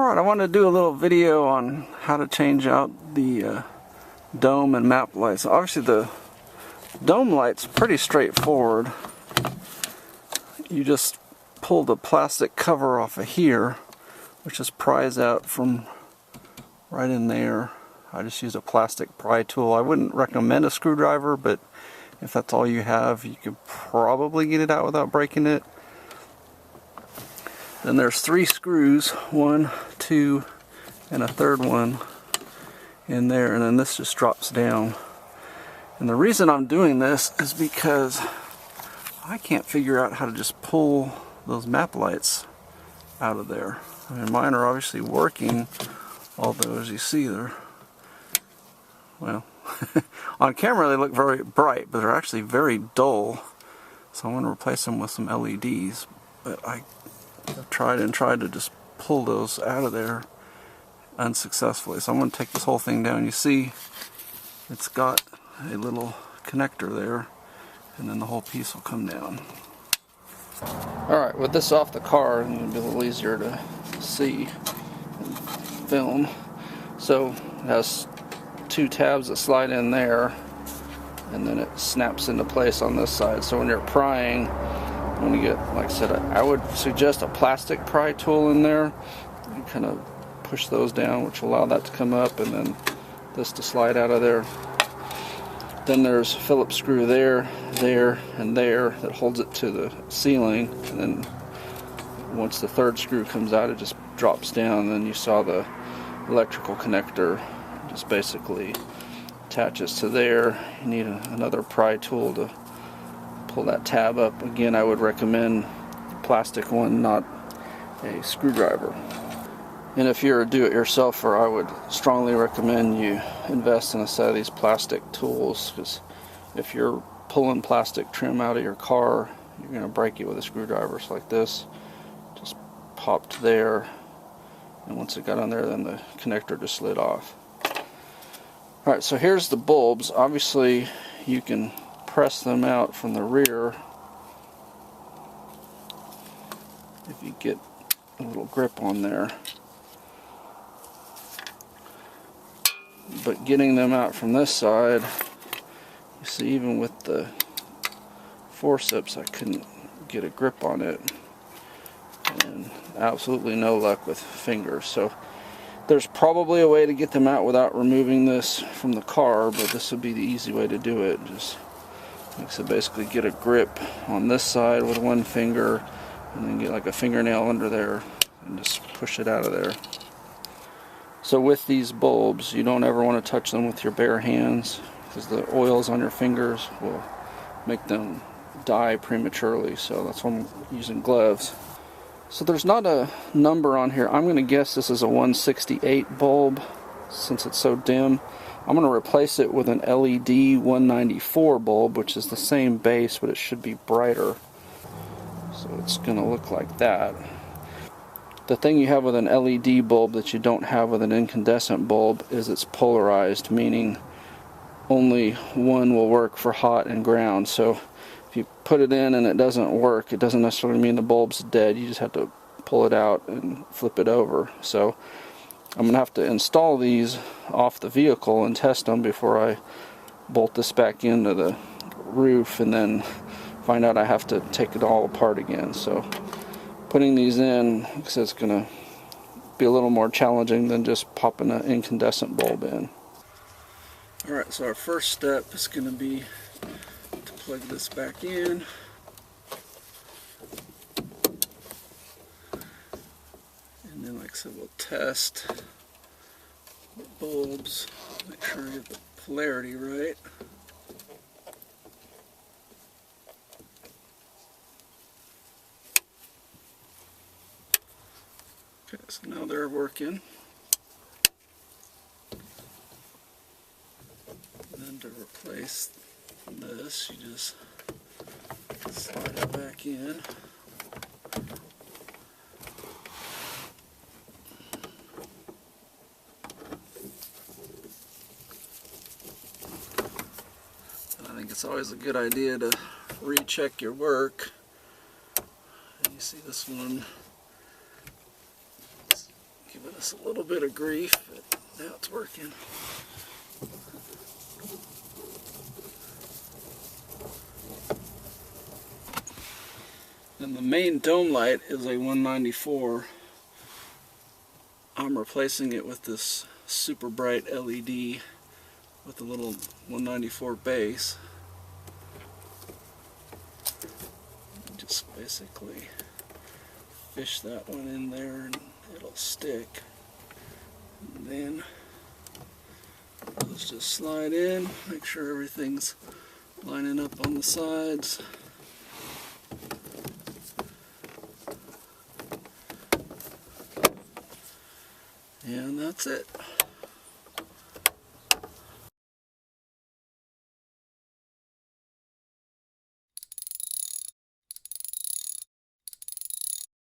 Alright, I wanted to do a little video on how to change out the dome and map lights. Obviously the dome light's pretty straightforward. You just pull the plastic cover off of here, which is pries out from right in there. I just use a plastic pry tool. I wouldn't recommend a screwdriver, but if that's all you have, you could probably get it out without breaking it. Then there's 3 screws, 1, 2, and a third one in there, and then this just drops down. And the reason I'm doing this is because I can't figure out how to just pull those map lights out of there. I mean, mine are obviously working, although as you see they're, well, on camera they look very bright, but they're actually very dull. So I want to replace them with some LEDs, but I've tried and tried to just pull those out of there unsuccessfully. So I'm going to take this whole thing down. You see it's got a little connector there, and then the whole piece will come down. Alright, with this off the car, it's going to be a little easier to see and film. So it has 2 tabs that slide in there, and then it snaps into place on this side. So when you're prying, when you get, like I said, I would suggest a plastic pry tool in there. You kind of push those down, which will allow that to come up, and then this to slide out of there. Then there's a Phillips screw there, there, and there that holds it to the ceiling, and then once the 3rd screw comes out, it just drops down. And then you saw the electrical connector just basically attaches to there. You need another pry tool to pull that tab up. Again, I would recommend a plastic one, not a screwdriver. And if you're a do-it-yourselfer, I would strongly recommend you invest in a set of these plastic tools, because if you're pulling plastic trim out of your car, you're going to break it with a screwdriver. So like this, just popped there, and once it got on there, then the connector just slid off. Alright, so here's the bulbs. Obviously you can press them out from the rear if you get a little grip on there. But getting them out from this side, you see, even with the forceps, I couldn't get a grip on it, and absolutely no luck with fingers. So there's probably a way to get them out without removing this from the car, but this would be the easy way to do it. Just, like I said, basically get a grip on this side with one finger, and then get like a fingernail under there and just push it out of there. So with these bulbs, you don't ever want to touch them with your bare hands, because the oils on your fingers will make them die prematurely. So that's why I'm using gloves. So there's not a number on here. I'm going to guess this is a 168 bulb since it's so dim. I'm going to replace it with an LED 194 bulb, which is the same base, but it should be brighter. So it's going to look like that. The thing you have with an LED bulb that you don't have with an incandescent bulb is it's polarized, meaning only one will work for hot and ground. So if you put it in and it doesn't work, it doesn't necessarily mean the bulb's dead. You just have to pull it out and flip it over. So I'm going to have to install these off the vehicle and test them before I bolt this back into the roof, and then find out I have to take it all apart again. So putting these in, because it's going to be a little more challenging than just popping an incandescent bulb in. Alright, so our first step is going to be to plug this back in. And then, like I said, we'll test the bulbs, make sure we get the polarity right. Okay, so now they're working. And then to replace this, you just slide it back in. And I think it's always a good idea to recheck your work. And you see this one, give it this a little bit of grief, but now it's working. And the main dome light is a 194. I'm replacing it with this super bright LED with a little 194 base. Just basically fish that one in there and it'll stick. And then those just slide in, make sure everything's lining up on the sides. And that's it.